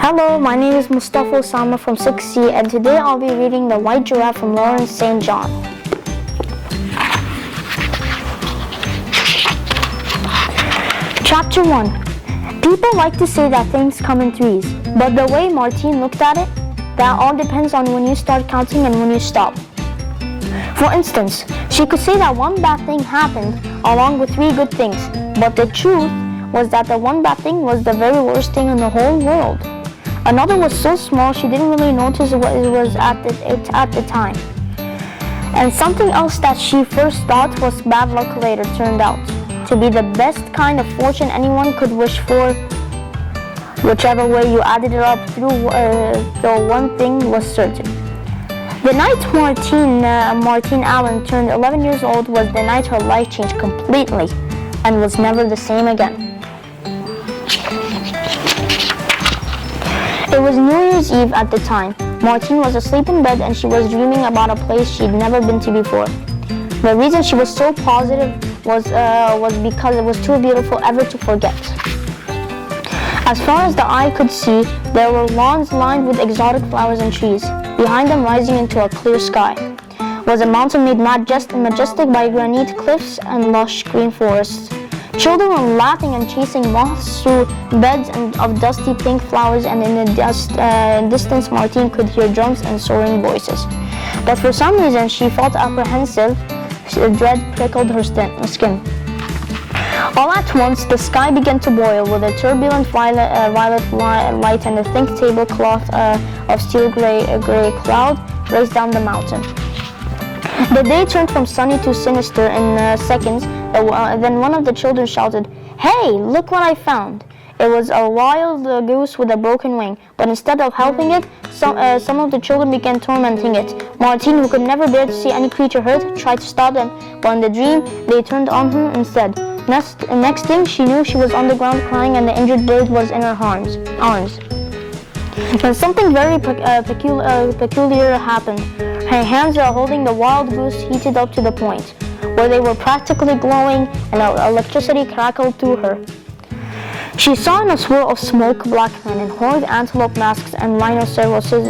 Hello, my name is Mustafa Osama from 6C, and today I'll be reading The White Giraffe from Lawrence St. John. Chapter 1. People like to say that things come in threes, but the way Martine looked at it, that all depends on when you start counting and when you stop. For instance, she could say that one bad thing happened along with three good things, but the truth was that the one bad thing was the very worst thing in the whole world. Another was so small she didn't really notice what it was at the time. And something else that she first thought was bad luck later turned out to be the best kind of fortune anyone could wish for. Whichever way you added it up though one thing was certain. The night Martine Allen turned 11 years old was the night her life changed completely and was never the same again. It was New Year's Eve at the time. Martine was asleep in bed and she was dreaming about a place she'd never been to before. The reason she was so positive was because it was too beautiful ever to forget. As far as the eye could see, there were lawns lined with exotic flowers and trees. Behind them, rising into a clear sky, was a mountain made majestic by granite cliffs and lush green forests. Children were laughing and chasing moths through beds of dusty pink flowers, and in the distance Martine could hear drums and soaring voices. But for some reason she felt apprehensive. Dread prickled her skin. All at once the sky began to boil with a turbulent violet light, and a thick tablecloth of steel gray cloud raced down the mountain. The day turned from sunny to sinister in seconds. Then one of the children shouted, "Hey, look what I found!" It was a wild goose with a broken wing, but instead of helping it, some of the children began tormenting it. Martine, who could never bear to see any creature hurt, tried to stop them, but in the dream, they turned on her instead. Next thing she knew, she was on the ground crying, and the injured bird was in her arms. Then something very peculiar happened. Her hands holding the wild goose heated up to the point where they were practically glowing, and electricity crackled through her. She saw in a swirl of smoke black men in horned antelope masks and rhinoceroses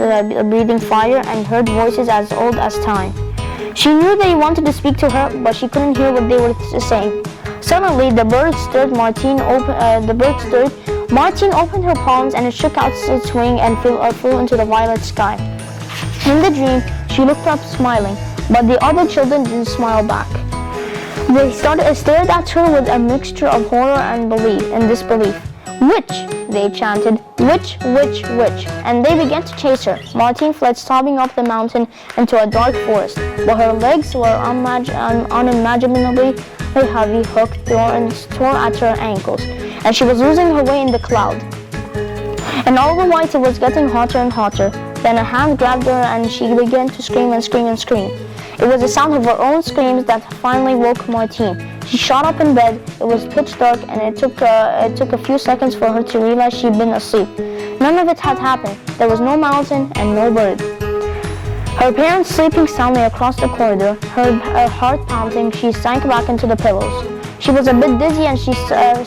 breathing fire, and heard voices as old as time. She knew they wanted to speak to her, but she couldn't hear what they were saying. Suddenly, the bird stirred. Martine opened her palms, and it shook out its wing and flew into the violet sky. In the dream, she looked up smiling, but the other children didn't smile back. They stared at her with a mixture of horror and disbelief. "Witch!" they chanted. "Witch, witch, witch!" And they began to chase her. Martine fled sobbing up the mountain into a dark forest, but her legs were unimaginably heavy. Hooked thorns tore at her ankles, and she was losing her way in the cloud. And all the while it was getting hotter and hotter. Then a hand grabbed her, and she began to scream and scream and scream. It was the sound of her own screams that finally woke Martine. She shot up in bed. It was pitch dark, and it took a few seconds for her to realize she'd been asleep. None of it had happened. There was no mountain and no bird. Her parents sleeping soundly across the corridor. Her heart pounding, she sank back into the pillows. She was a bit dizzy, and she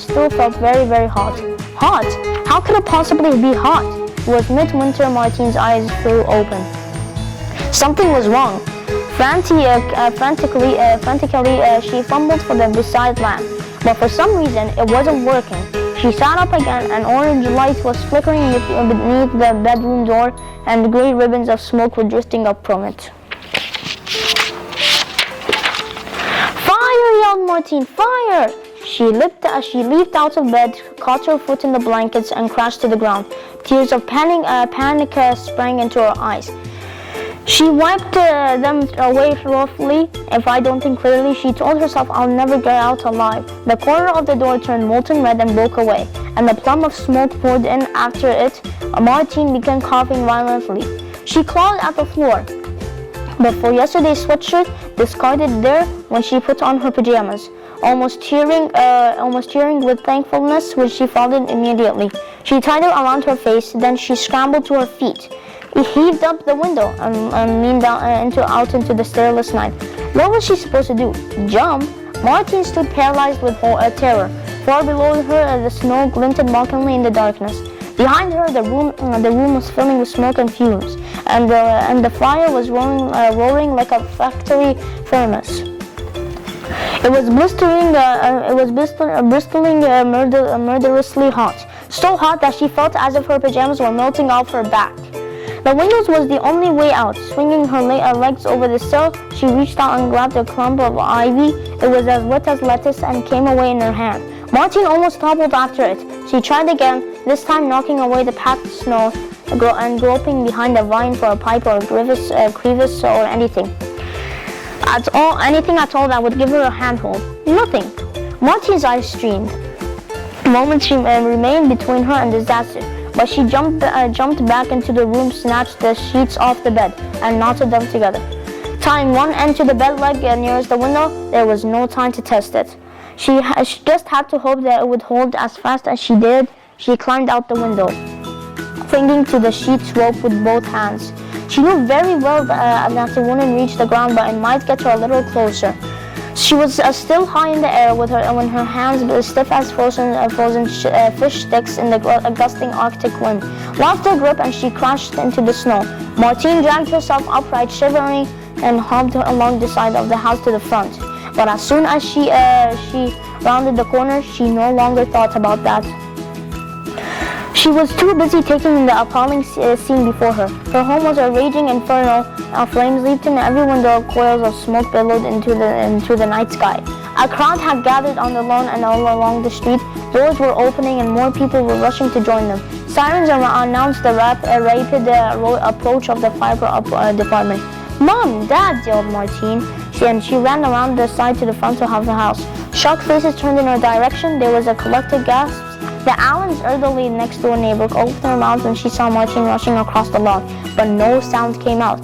still felt very, very hot. Hot? How could it possibly be hot? It was midwinter. Martine's eyes flew open. Something was wrong. Frantically, she fumbled for the beside lamp, but for some reason it wasn't working. She sat up again. An orange light was flickering beneath the bedroom door, and gray ribbons of smoke were drifting up from it. "Fire!" yelled Martine. "Fire!" She leaped out of bed, caught her foot in the blankets, and crashed to the ground. Tears of panic sprang into her eyes. She wiped them away roughly. "If I don't think clearly," she told herself, "I'll never get out alive." The corner of the door turned molten red and broke away, and a plum of smoke poured in after it. Martine began coughing violently. She clawed at the floor, but for yesterday's sweatshirt, discarded there when she put on her pajamas. Almost tearing with thankfulness, which she folded immediately. She tied it around her face. Then she scrambled to her feet. He heaved up the window and leaned out into the starless night. What was she supposed to do? Jump? Martine stood paralyzed with terror. Far below her, the snow glinted mockingly in the darkness. Behind her, the room was filling with smoke and fumes, and the fire was roaring like a factory furnace. It was bristling murderously hot, so hot that she felt as if her pajamas were melting off her back. The windows was the only way out. Swinging her legs over the sill, she reached out and grabbed a clump of ivy. It was as wet as lettuce and came away in her hand. Martine almost toppled after it. She tried again, this time knocking away the packed snow and groping behind a vine for a pipe or a crevice or anything at all that would give her a handhold. Nothing. Martine's eyes streamed. Moments remained between her and disaster, but she jumped back into the room, snatched the sheets off the bed, and knotted them together. Tying one end to the bed leg nearest the window, there was no time to test it. She just had to hope that it would hold. As fast as she did, she climbed out the window, clinging to the sheets rope with both hands. She knew very well that it wouldn't reach the ground, but it might get her a little closer. She was still high in the air when her hands were stiff as frozen fish sticks in the gusting Arctic wind. Lost her grip and she crashed into the snow. Martine dragged herself upright, shivering, and hopped along the side of the house to the front. But as soon as she rounded the corner, she no longer thought about that. She was too busy taking in the appalling scene before her. Her home was a raging inferno. Flames leaped in every window. Coils of smoke billowed into the night sky. A crowd had gathered on the lawn and all along the street. Doors were opening and more people were rushing to join them. Sirens announced the rapid approach of the fire department. "Mom, Dad!" yelled Martine, and she ran around the side to the front of the house. Shocked faces turned in her direction. There was a collective gasp. The Allens, elderly next door neighbor, opened her mouth when she saw Martine rushing across the lawn, but no sound came out.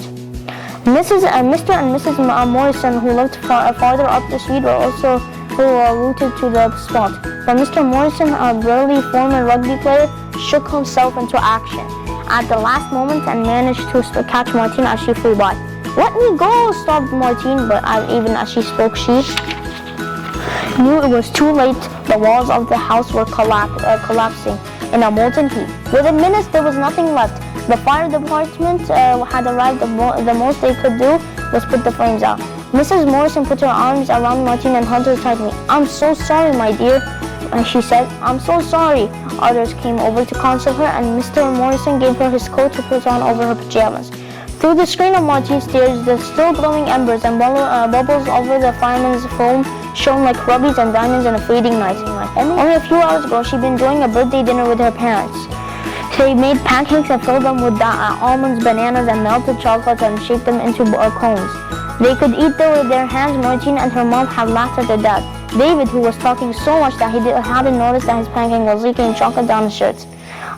Mr. and Mrs. Morrison, who lived farther up the street, were also rooted to the spot. But Mr. Morrison, a burly former rugby player, shook himself into action at the last moment and managed to catch Martine as she flew by. "Let me go!" sobbed Martine, but even as she spoke, she knew it was too late. The walls of the house were collapsing in a molten heap. Within minutes, there was nothing left. The fire department had arrived. The most they could do was put the flames out. Mrs. Morrison put her arms around Martine and hugged her tightly. "I'm so sorry, my dear," she said. "I'm so sorry." Others came over to console her, and Mr. Morrison gave her his coat to put on over her pajamas. Through the screen of Martine's tears, the still glowing embers and bubbles over the fireman's foam shone like rubies and diamonds in a fading night. Only a few hours ago, she'd been enjoying a birthday dinner with her parents. They made pancakes and filled them with almonds, bananas, and melted chocolate and shaped them into cones. They could eat with their hands. Martine and her mom had laughed at their dad, David, who was talking so much that he hadn't noticed that his pancake was leaking chocolate down his shirt.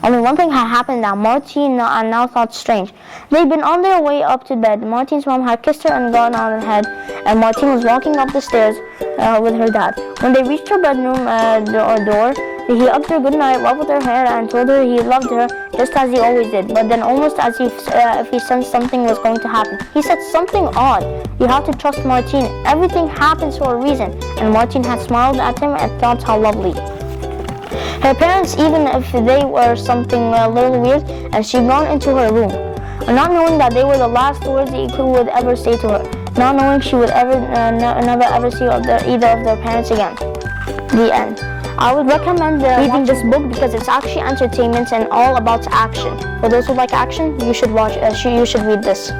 Only one thing had happened that Martine now thought strange. They'd been on their way up to bed. Martine's mom had kissed her and gone on ahead, and Martine was walking up the stairs with her dad. When they reached her bedroom door, he hugged her goodnight, ruffled her hair, and told her he loved her just as he always did. But then, almost as if he sensed something was going to happen, he said something odd. "You have to trust Martine. Everything happens for a reason." And Martine had smiled at him and thought how lovely. Her parents, even if they were something a little weird, and she'd gone into her room, not knowing that they were the last words he would ever say to her, not knowing she would never ever see either of their parents again. The end. I would recommend reading this book because it's actually entertainment and all about action. For those who like action, you should read this.